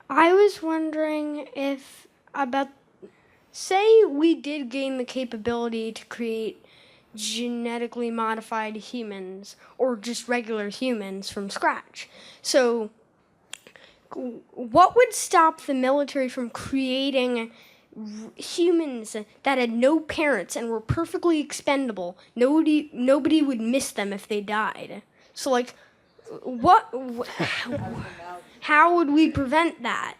I was wondering if about, say we did gain the capability to create genetically modified humans or just regular humans from scratch. So, what would stop the military from creating humans that had no parents and were perfectly expendable? Nobody would miss them if they died. So, like, what? How would we prevent that?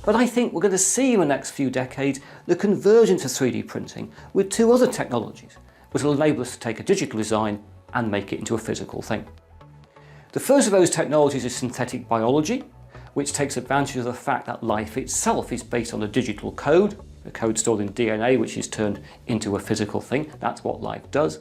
But I think we're going to see in the next few decades the convergence of 3D printing with two other technologies, which will enable us to take a digital design and make it into a physical thing. The first of those technologies is synthetic biology, which takes advantage of the fact that life itself is based on a digital code, a code stored in DNA which is turned into a physical thing. That's what life does.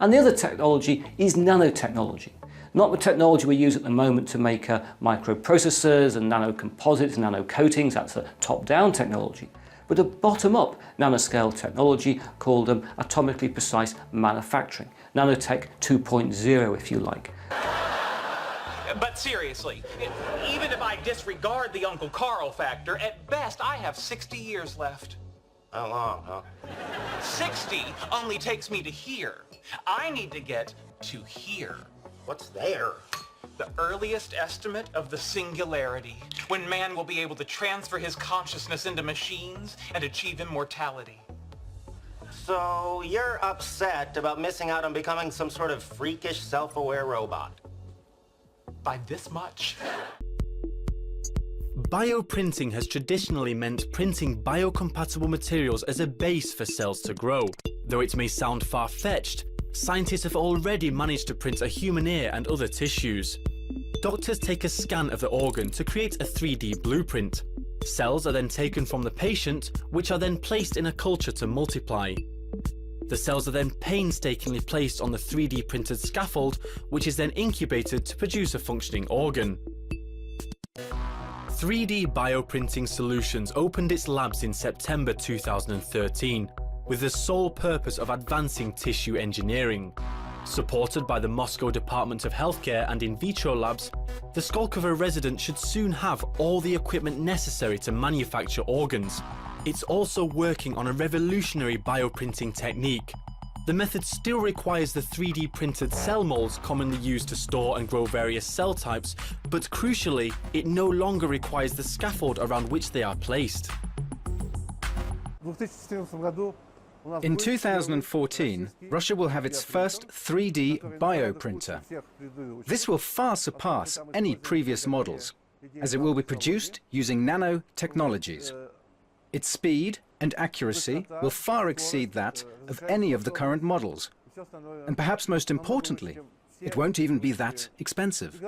And the other technology is nanotechnology. Not the technology we use at the moment to make microprocessors and nanocomposites and nanocoatings, that's a top-down technology, but a bottom-up nanoscale technology called atomically precise manufacturing, nanotech 2.0 if you like. But seriously, even if I disregard the Uncle Carl factor, at best I have 60 years left. How long, huh? 60 only takes me to here. I need to get to here. What's there? The earliest estimate of the singularity, when man will be able to transfer his consciousness into machines and achieve immortality. So you're upset about missing out on becoming some sort of freakish, self-aware robot? By this much. Bioprinting has traditionally meant printing biocompatible materials as a base for cells to grow. Though it may sound far-fetched, scientists have already managed to print a human ear and other tissues. Doctors take a scan of the organ to create a 3D blueprint. Cells are then taken from the patient, which are then placed in a culture to multiply. The cells are then painstakingly placed on the 3D printed scaffold, which is then incubated to produce a functioning organ. 3D Bioprinting Solutions opened its labs in September 2013. With the sole purpose of advancing tissue engineering. Supported by the Moscow Department of Healthcare and in vitro labs, the Skolkovo resident should soon have all the equipment necessary to manufacture organs. It's also working on a revolutionary bioprinting technique. The method still requires the 3D printed cell molds commonly used to store and grow various cell types, but crucially, it no longer requires the scaffold around which they are placed. In 2014, Russia will have its first 3D bioprinter. This will far surpass any previous models, as it will be produced using nanotechnologies. Its speed and accuracy will far exceed that of any of the current models. And perhaps most importantly, it won't even be that expensive.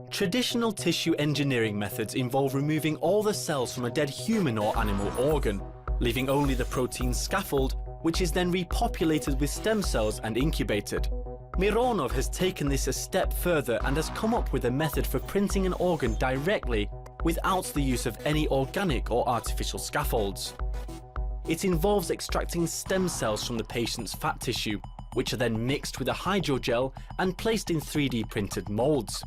Traditional tissue engineering methods involve removing all the cells from a dead human or animal organ, leaving only the protein scaffold, which is then repopulated with stem cells and incubated. Mironov has taken this a step further and has come up with a method for printing an organ directly without the use of any organic or artificial scaffolds. It involves extracting stem cells from the patient's fat tissue, which are then mixed with a hydrogel and placed in 3D printed molds.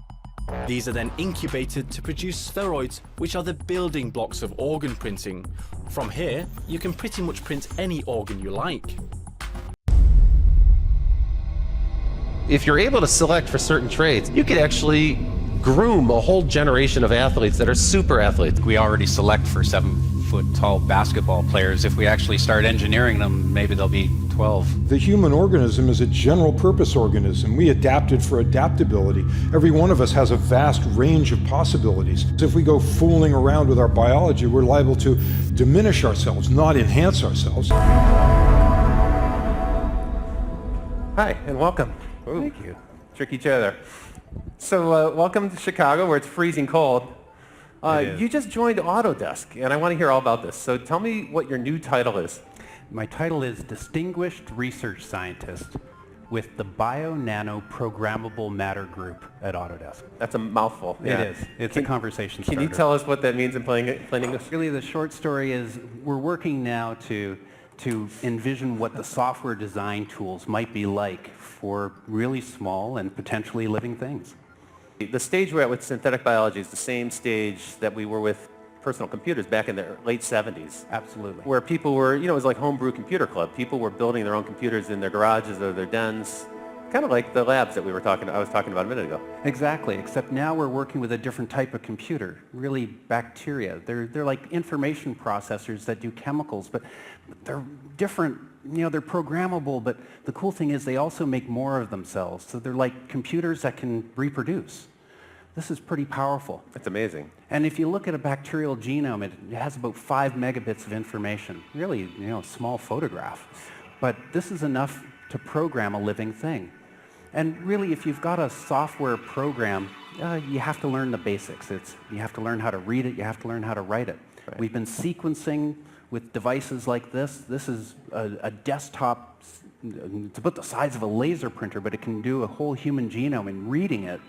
These are then incubated to produce spheroids, which are the building blocks of organ printing. From here, you can pretty much print any organ you like. If you're able to select for certain traits, you could actually groom a whole generation of athletes that are super athletes. We already select for 7-foot-tall basketball players. If we actually start engineering them, maybe they'll be 12. The human organism is a general purpose organism. We adapted for adaptability. Every one of us has a vast range of possibilities. If we go fooling around with our biology, we're liable to diminish ourselves, not enhance ourselves. Hi, and welcome. Thank you. trick each other. So welcome to Chicago, where it's freezing cold. You just joined Autodesk, and I want to hear all about this. So tell me what your new title is. My title is Distinguished Research Scientist with the Bio-Nano Programmable Matter Group at Autodesk. That's a mouthful. It is. It's a conversation starter. Can you tell us what that means in plain English? Really, the short story is we're working now to envision what the software design tools might be like for really small and potentially living things. The stage we're at with synthetic biology is the same stage that we were with personal computers back in the late 70s. Absolutely. Where people were, it was like homebrew computer club. People were building their own computers in their garages or their dens, kind of like the labs that I was talking about a minute ago. Exactly, except now we're working with a different type of computer, really bacteria. They're like information processors that do chemicals, but they're different. They're programmable, but the cool thing is they also make more of themselves. So they're like computers that can reproduce. This is pretty powerful. That's amazing. And if you look at a bacterial genome, it has about 5 megabits of information. Really, a small photograph. But this is enough to program a living thing. And really, if you've got a software program, you have to learn the basics. You have to learn how to read it. You have to learn how to write it. Right. We've been sequencing with devices like this. This is a desktop. It's about the size of a laser printer, but it can do a whole human genome. And reading it,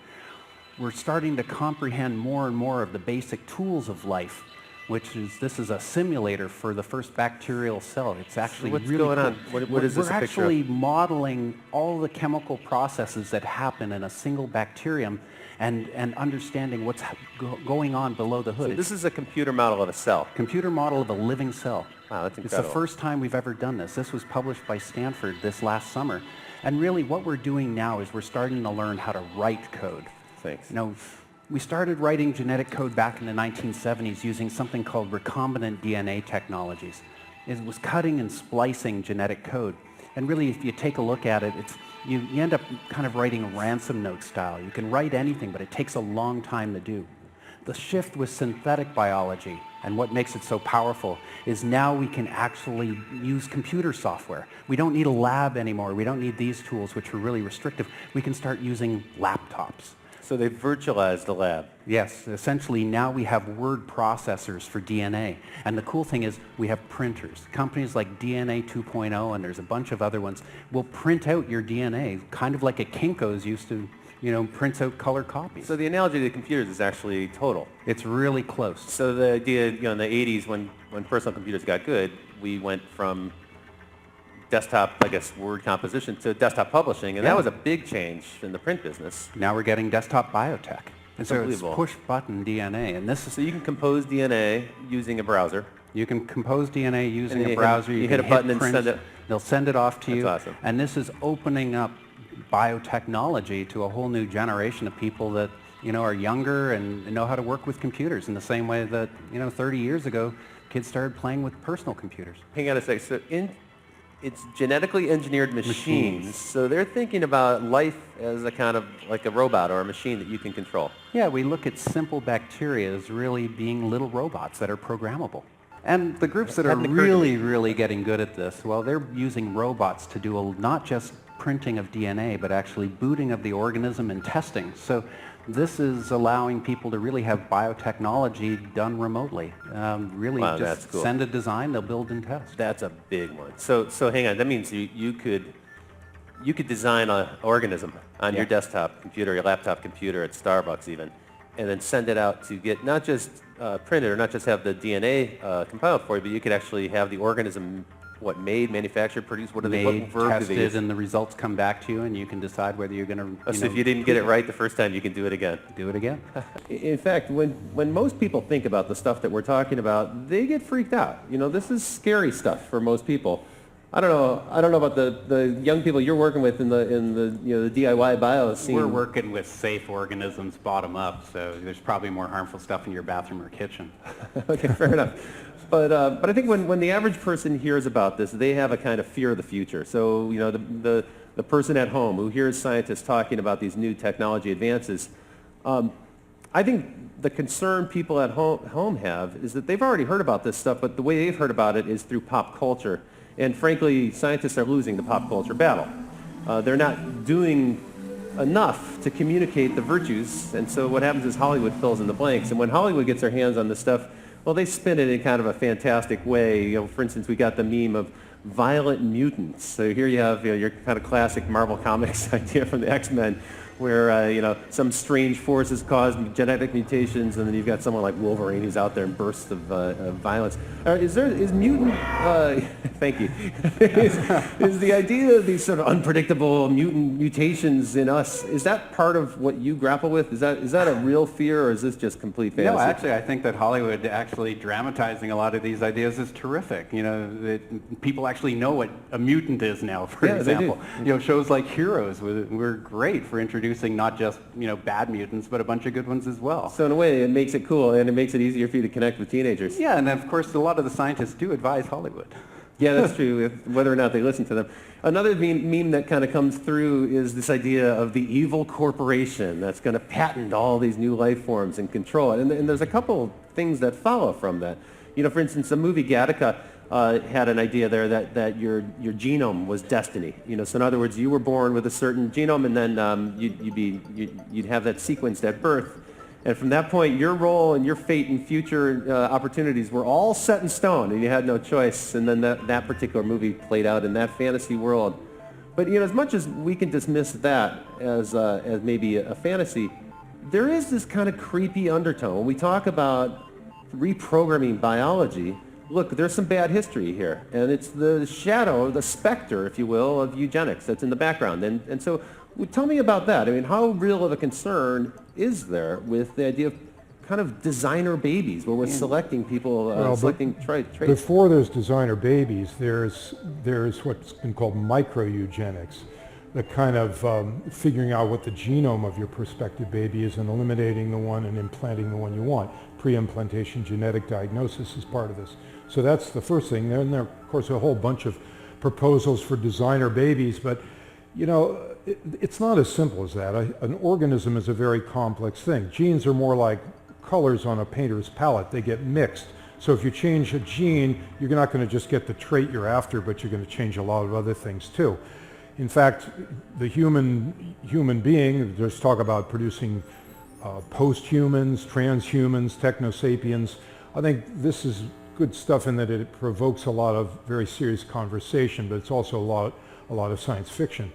we're starting to comprehend more and more of the basic tools of life, this is a simulator for the first bacterial cell. It's actually what's really going cool. on? What is this We're a picture of? actually modeling all the chemical processes that happen in a single bacterium and understanding what's going on below the hood. So this is a computer model of a cell. Computer model of a living cell. Wow, that's It's incredible. the first time we've ever done this. This was published by Stanford this last summer. And really what we're doing now is we're starting to learn how to write code. Thanks. We started writing genetic code back in the 1970s using something called recombinant DNA technologies. It was cutting and splicing genetic code. And really, if you take a look at it, you end up kind of writing ransom note style. You can write anything, but it takes a long time to do. The shift with synthetic biology, and what makes it so powerful, is now we can actually use computer software. We don't need a lab anymore. We don't need these tools, which are really restrictive. We can start using laptops. So they virtualized the lab. Yes, essentially now we have word processors for DNA. And the cool thing is we have printers. Companies like DNA 2.0 and there's a bunch of other ones will print out your DNA, kind of like a Kinko's used to, prints out color copies. So the analogy to the computers is actually total. It's really close. So the idea, in the 80s when personal computers got good, we went from desktop, word composition to desktop publishing, and that was a big change in the print business. Now we're getting desktop biotech. And so it's push-button DNA, and this is... So you can compose DNA using a browser. You can compose DNA using a browser. You hit a button and send it. They'll send it off to you. That's awesome. And this is opening up biotechnology to a whole new generation of people that are younger and know how to work with computers in the same way that 30 years ago kids started playing with personal computers. Hang on a sec. So it's genetically engineered machines. So they're thinking about life as a kind of like a robot or a machine that you can control. Yeah, we look at simple bacteria as really being little robots that are programmable. And the groups that are really getting good at this, well, they're using robots to do not just printing of DNA, but actually booting of the organism and testing. So this is allowing people to really have biotechnology done remotely. Just send a design, they'll build and test. That's a big one. So hang on, that means you could design an organism on your desktop computer, your laptop computer at Starbucks even, and then send it out to get not just printed or not just have the DNA compiled for you, but you could actually have the organism made, manufactured, produced? What verb tested, do they use? And the results come back to you, and you can decide whether you're going to. So if you didn't get it right the first time, you can do it again. Do it again. In fact, when most people think about the stuff that we're talking about, they get freaked out. This is scary stuff for most people. I don't know about the young people you're working with in the DIY bio scene. We're working with safe organisms bottom up, so there's probably more harmful stuff in your bathroom or kitchen. Okay, fair enough. But I think when the average person hears about this, they have a kind of fear of the future. So the person at home who hears scientists talking about these new technology advances, I think the concern people at home have is that they've already heard about this stuff, but the way they've heard about it is through pop culture. And frankly, scientists are losing the pop culture battle. They're not doing enough to communicate the virtues. And so what happens is Hollywood fills in the blanks. And when Hollywood gets their hands on this stuff, well, they spin it in kind of a fantastic way. You know, for instance, we got the meme of violent mutants. So here you have your kind of classic Marvel Comics idea from the X-Men, where some strange forces cause genetic mutations, and then you've got someone like Wolverine who's out there in bursts of violence. Is mutant? Thank you. is the idea of these sort of unpredictable mutations in us? Is that part of what you grapple with? Is that a real fear, or is this just complete fantasy? No, actually, I think that Hollywood actually dramatizing a lot of these ideas is terrific. You know, people actually know what a mutant is now. For example, shows like Heroes were great for introducing not just bad mutants, but a bunch of good ones as well. So in a way, it makes it cool, and it makes it easier for you to connect with teenagers. Yeah, and of course, a lot of the scientists do advise Hollywood. Yeah, that's true, whether or not they listen to them. Another meme that kind of comes through is this idea of the evil corporation that's going to patent all these new life forms and control it. And there's a couple things that follow from that. For instance, the movie Gattaca had an idea there that your genome was destiny. So in other words, you were born with a certain genome, and then you'd have that sequenced at birth. And from that point, your role and your fate and future opportunities were all set in stone, and you had no choice. And then that particular movie played out in that fantasy world. But as much as we can dismiss that as maybe a fantasy, there is this kind of creepy undertone. When we talk about reprogramming biology, look, there's some bad history here, and it's the shadow, the specter, if you will, of eugenics that's in the background. And so tell me about that. I mean, how real of a concern is there with the idea of kind of designer babies, where we're selecting people, selecting traits? Before there's designer babies, there's what's been called microeugenics, the kind of figuring out what the genome of your prospective baby is and eliminating the one and implanting the one you want. Pre-implantation genetic diagnosis is part of this. So that's the first thing. Then there are, of course, a whole bunch of proposals for designer babies, but it's not as simple as that. An organism is a very complex thing. Genes are more like colors on a painter's palette. They get mixed. So if you change a gene, you're not going to just get the trait you're after, but you're going to change a lot of other things too. In fact, the human being, there's talk about producing post-humans, transhumans, technosapiens. I think this is good stuff in that it provokes a lot of very serious conversation, but it's also a lot of science fiction.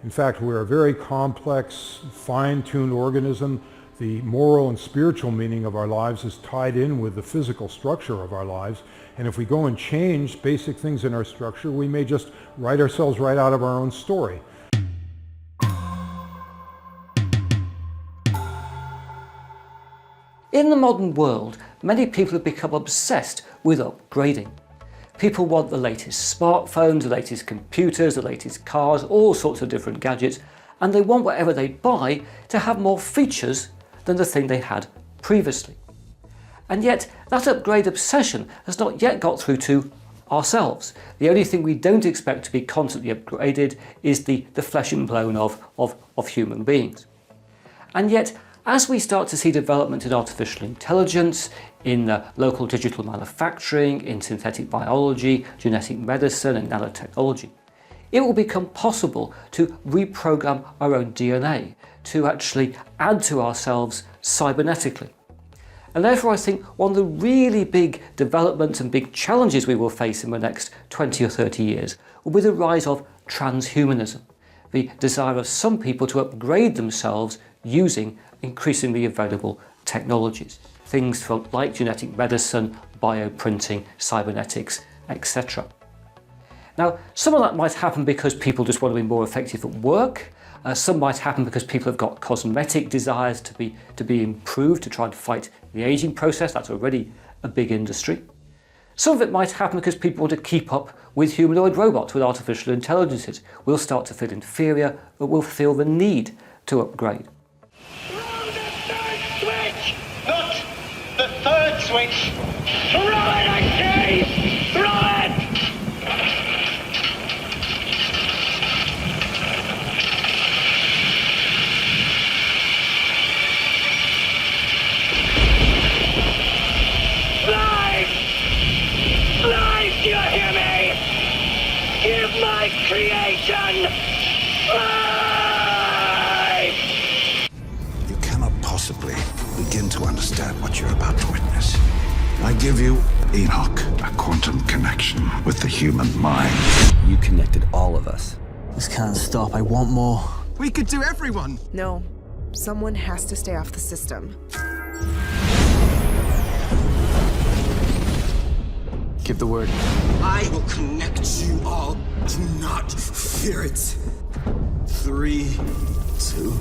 In fact, we're a very complex, fine-tuned organism. The moral and spiritual meaning of our lives is tied in with the physical structure of our lives. And if we go and change basic things in our structure, we may just write ourselves right out of our own story. In the modern world, many people have become obsessed with upgrading. People want the latest smartphones, the latest computers, the latest cars, all sorts of different gadgets, and they want whatever they buy to have more features than the thing they had previously. And yet, that upgrade obsession has not yet got through to ourselves. The only thing we don't expect to be constantly upgraded is the flesh and bone of human beings. And yet, as we start to see development in artificial intelligence, in local digital manufacturing, in synthetic biology, genetic medicine and nanotechnology, it will become possible to reprogram our own DNA, to actually add to ourselves cybernetically. And therefore I think one of the really big developments and big challenges we will face in the next 20 or 30 years will be the rise of transhumanism, the desire of some people to upgrade themselves using increasingly available technologies. Things like genetic medicine, bioprinting, cybernetics, etc. Now, some of that might happen because people just want to be more effective at work. Some might happen because people have got cosmetic desires to be improved, to try and fight the aging process. That's already a big industry. Some of it might happen because people want to keep up with humanoid robots, with artificial intelligences. We'll start to feel inferior, but we'll feel the need to upgrade. Not the third switch! Throw it, I say! Throw it! Life! Life, do you hear me? Give my creation life! understand what you're about to witness. I give you Enoch, a quantum connection with the human mind. You connected all of us. This can't stop. I want more. We could do everyone. No. Someone has to stay off the system. Give the word. I will connect you all. Do not fear it. 3, 2,